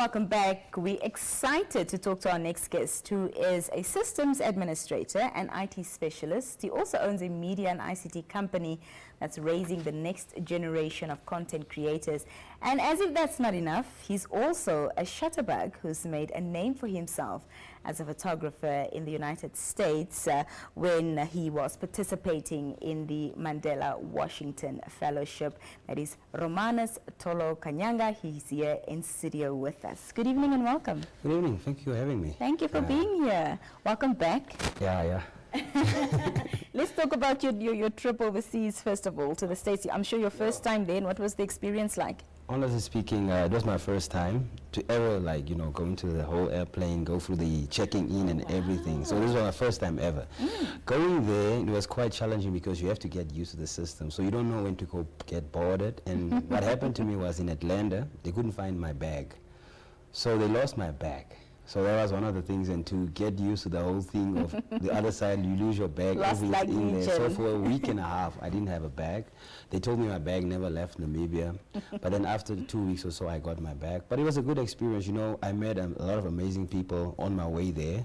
Welcome back. We're excited to talk to our next guest, who is a systems administrator and IT specialist. He also owns a media and ICT company that's raising the next generation of content creators. And as if that's not enough, he's also a shutterbug who's made a name for himself as a photographer in the United States when he was participating in the Mandela Washington Fellowship. That is ROMANUS Kanyanga. He's here in studio with us. Good evening and welcome. Good evening. Thank you for having me. Thank you for being here. Welcome back. Yeah. Let's talk about your trip overseas, first of all, to the States. I'm sure your first time there. What was the experience like? Honestly speaking, it was my first time to ever, go into the whole airplane, go through the checking in and everything. So this was my first time ever. Going there, it was quite challenging because you have to get used to the system. So you don't know when to go get boarded. And what happened to me was in Atlanta, they couldn't find my bag. So they lost my bag. So that was one of the things, and to get used to the whole thing of the other side, you lose your bag, everything in there. So for a week and a half, I didn't have a bag. They told me my bag never left Namibia. But then after 2 weeks or so, I got my bag. But it was a good experience. You know, I met a lot of amazing people on my way there.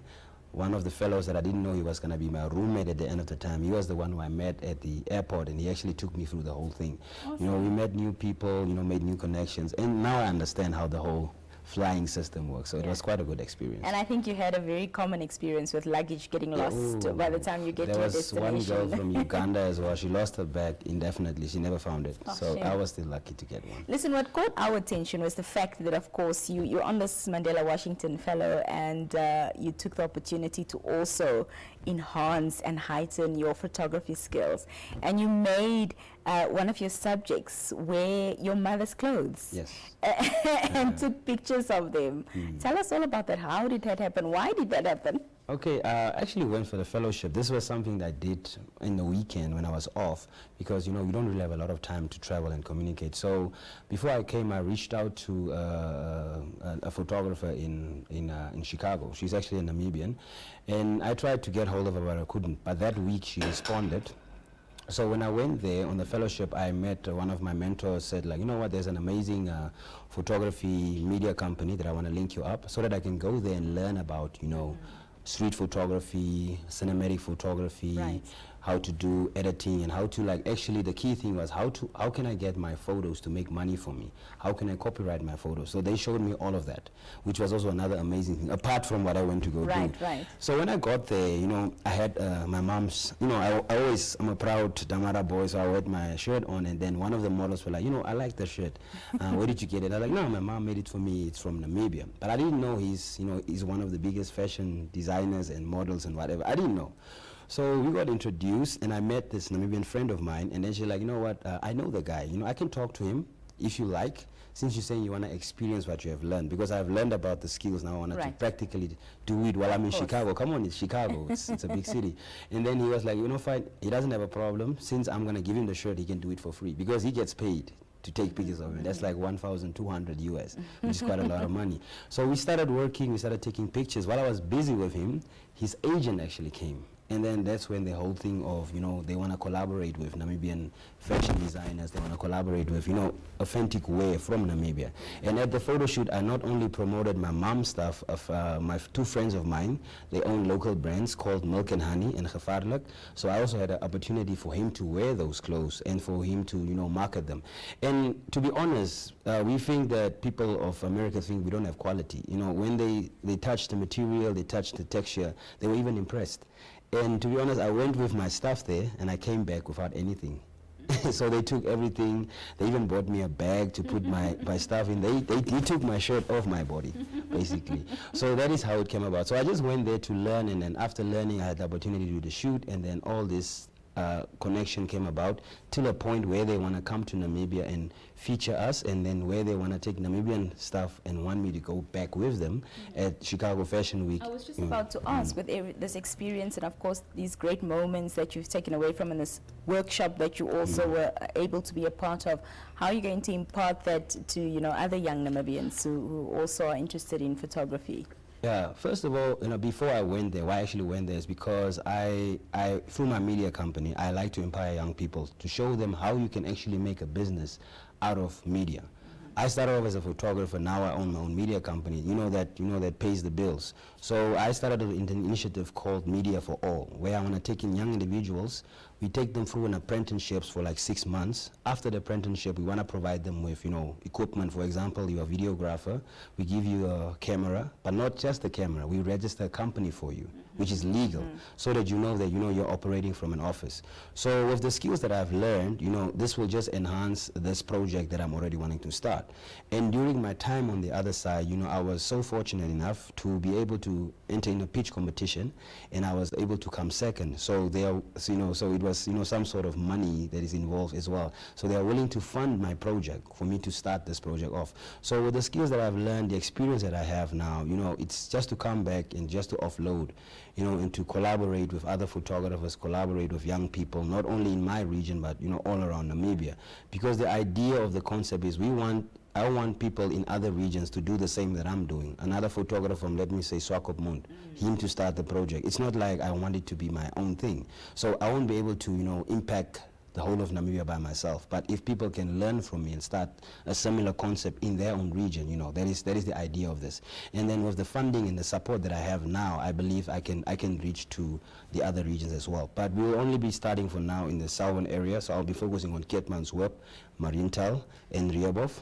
One of the fellows that I didn't know he was going to be my roommate at the end of the time, he was the one who I met at the airport, and he actually took me through the whole thing. Awesome. You know, we met new people, made new connections, and now I understand how the whole flying system works, so it was quite a good experience. And I think you had a very common experience with luggage getting lost by the time you get to your destination. There was one girl from Uganda as well. She lost her bag indefinitely. She never found it. So shame. I was still lucky to get one. Listen, what caught our attention was the fact that, of course, you're on this Mandela Washington Fellow, and you took the opportunity to also enhance and heighten your photography skills. And you made one of your subjects wear your mother's clothes. Yes. And took pictures of them. Tell us all about that. How did that happen? Why did that happen? Okay, I actually went for the fellowship. This was something that I did in the weekend when I was off, because, you don't really have a lot of time to travel and communicate. So before I came, I reached out to a photographer in Chicago. She's actually a Namibian. And I tried to get hold of her, but I couldn't. But that week she responded. So when I went there on the fellowship, I met one of my mentors, said, you know what, there's an amazing photography media company that I want to link you up so that I can go there and learn about, street photography, cinematic photography, how to do editing, and how to actually the key thing was how can I get my photos to make money for me? How can I copyright my photos? So they showed me all of that, which was also another amazing thing, apart from what I went to go do. Right. So when I got there, I had my mom's, I'm a proud Damara boy, so I had my shirt on, and then one of the models were like, I like the shirt. Where did you get it? I was like, no, my mom made it for me. It's from Namibia. But I didn't know he's one of the biggest fashion designers and models and whatever. I didn't know. So we got introduced, and I met this Namibian friend of mine, and then she's like, you know what, I know the guy. I can talk to him if you like, since you're saying you want to experience what you have learned, because I've learned about the skills now. I want to practically do it while I'm in Chicago. Come on, it's Chicago. It's a big city. And then he was like, fine, he doesn't have a problem. Since I'm going to give him the shirt, he can do it for free, because he gets paid to take pictures of him. That's like 1,200 US, which is quite a lot of money. So we started working, we started taking pictures. While I was busy with him, his agent actually came. And then that's when the whole thing of, they want to collaborate with Namibian fashion designers. They want to collaborate with, authentic wear from Namibia. And at the photo shoot, I not only promoted my mom's stuff of my two friends of mine. They own local brands called Milk and Honey and Gevaarlijk. So I also had an opportunity for him to wear those clothes and for him to, market them. And to be honest, we think that people of America think we don't have quality. When they touch the material, they touch the texture, they were even impressed. And to be honest, I went with my stuff there, and I came back without anything. So they took everything. They even bought me a bag to put my stuff in. They took my shirt off my body, basically. So that is how it came about. So I just went there to learn, and then after learning, I had the opportunity to do the shoot, and then all this connection came about till a point where they want to come to Namibia and feature us, and then where they want to take Namibian stuff and want me to go back with them at Chicago Fashion Week. I was just about to ask, with this experience and of course these great moments that you've taken away from in this workshop that you also were able to be a part of, how are you going to impart that to other young Namibians who also are interested in photography? Yeah, first of all, before I went there, why I actually went there is because I through my media company, I like to empower young people to show them how you can actually make a business out of media. I started off as a photographer. Now I own my own media company. That pays the bills. So I started an initiative called Media for All, where I want to take in young individuals. We take them through an apprenticeships for like 6 months. After the apprenticeship, we want to provide them with, equipment. For example, you're a videographer. We give you a camera, but not just a camera. We register a company for you, which is legal, so that you know that you're operating from an office. So with the skills that I've learned, this will just enhance this project that I'm already wanting to start. And during my time on the other side, I was so fortunate enough to be able to enter in a pitch competition, and I was able to come second. So so it was some sort of money that is involved as well. So they are willing to fund my project for me to start this project off. So with the skills that I've learned, the experience that I have now, it's just to come back and just to offload, and to collaborate with other photographers, collaborate with young people, not only in my region, but all around Namibia. Because the idea of the concept is I want people in other regions to do the same that I'm doing. Another photographer from, let me say, Swakopmund, him to start the project. It's not like I want it to be my own thing. So I won't be able to, impact the whole of Namibia by myself. But if people can learn from me and start a similar concept in their own region, that is the idea of this. And then with the funding and the support that I have now, I believe I can reach to the other regions as well. But we will only be starting for now in the southern area. So I'll be focusing on Keetmanshoop, Marienthal, and Rehoboth.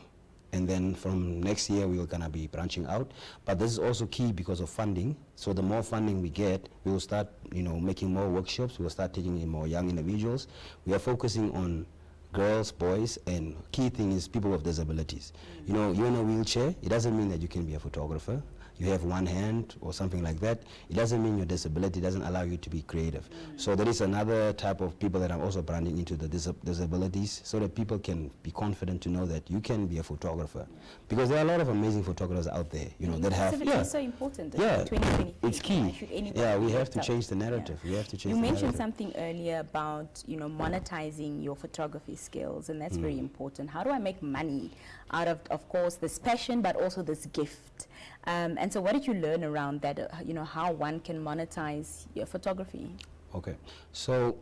And then from next year, we're going to be branching out. But this is also key because of funding. So the more funding we get, we will start, making more workshops. We will start taking in more young individuals. We are focusing on girls, boys, and key thing is people with disabilities. You're in a wheelchair. It doesn't mean that you can be a photographer. You have one hand or something like that. It doesn't mean your disability doesn't allow you to be creative. So there is another type of people that I'm also branding into the disabilities, so that people can be confident to know that you can be a photographer. Because there are a lot of amazing photographers out there, that have. Disability is so important. Yeah, 2023. it's key. Yeah, we have to change the narrative. We have to change. You the mentioned narrative. something earlier about monetizing your photography skills, and that's very important. How do I make money out of course, this passion, but also this gift? And so what did you learn around that, how one can monetize your photography? Okay, so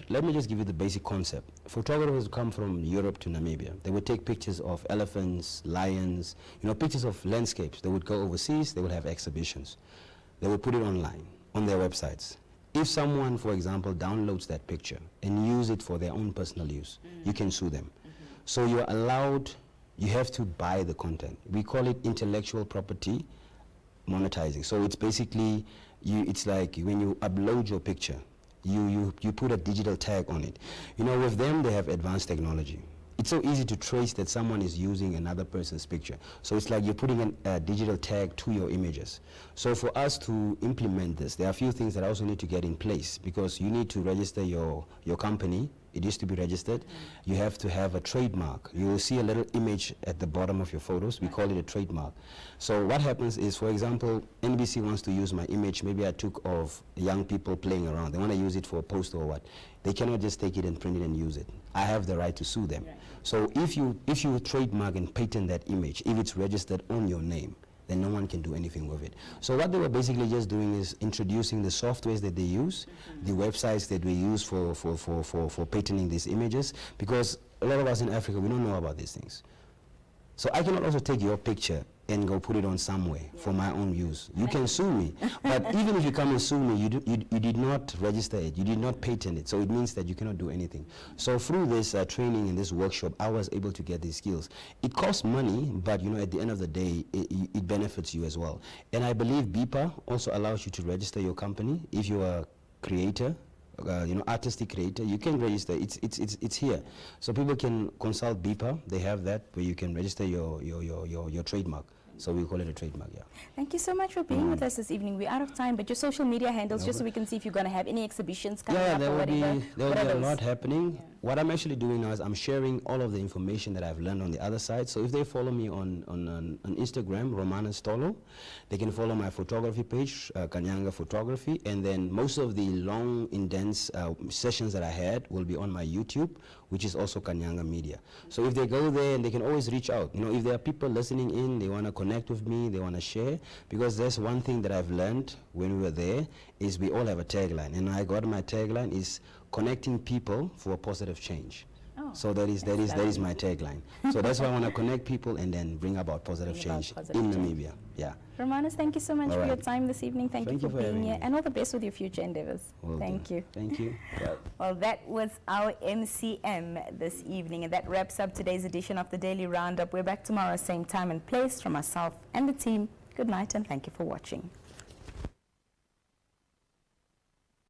let me just give you the basic concept. Photographers come from Europe to Namibia. They would take pictures of elephants, lions, pictures of landscapes. They would go overseas, they would have exhibitions. They would put it online, on their websites. If someone, for example, downloads that picture and use it for their own personal use, you can sue them. So you're allowed. You have to buy the content. We call it intellectual property monetizing. So it's basically, it's like when you upload your picture, you put a digital tag on it. With them, they have advanced technology. It's so easy to trace that someone is using another person's picture. So it's like you're putting a digital tag to your images. So for us to implement this, there are a few things that I also need to get in place, because you need to register your company. It used to be registered. You have to have a trademark. You will see a little image at the bottom of your photos. We call it a trademark. So what happens is, for example, NBC wants to use my image. Maybe I took of young people playing around. They want to use it for a poster or what. They cannot just take it and print it and use it. I have the right to sue them. Right. So if you trademark and patent that image, if it's registered on your name, then no one can do anything with it. So what they were basically just doing is introducing the softwares that they use, the websites that we use for patenting these images, because a lot of us in Africa, we don't know about these things. So I cannot also take your picture and go put it on somewhere for my own use. You can sue me, but even if you come and sue me, you did not register it, you did not patent it, so it means that you cannot do anything. So through this training in this workshop, I was able to get these skills. It costs money, but at the end of the day, it benefits you as well. And I believe BIPA also allows you to register your company. If you are a creator, artistic creator, you can register. It's here, so people can consult BIPA. They have that where you can register your trademark. So we call it a trademark. Yeah. Thank you so much for being with us this evening. We're out of time, but your social media handles, just so we can see if you're going to have any exhibitions coming up or whatever. There will be a lot happening. Yeah. What I'm actually doing now is I'm sharing all of the information that I've learned on the other side. So if they follow me on Instagram, ROMANUS Tolo, they can follow my photography page, Kanyanga Photography, and then most of the long, intense sessions that I had will be on my YouTube, which is also Kanyanga Media. So if they go there, and they can always reach out. If there are people listening in, they want to connect with me, they want to share, because there's one thing that I've learned when we were there, is we all have a tagline, and I got my tagline is connecting people for a positive change. Oh, So that is my tagline. So that's why I want to connect people and then bring about positive change in Namibia. Yeah. Romanus, thank you so much for your time this evening. Thank you for being here, me. and all the best with your future endeavors. Thank you. Thank you. Yeah. Well, that was our MCM this evening, and that wraps up today's edition of the Daily Roundup. We're back tomorrow, same time and place. From myself and the team, good night, and thank you for watching.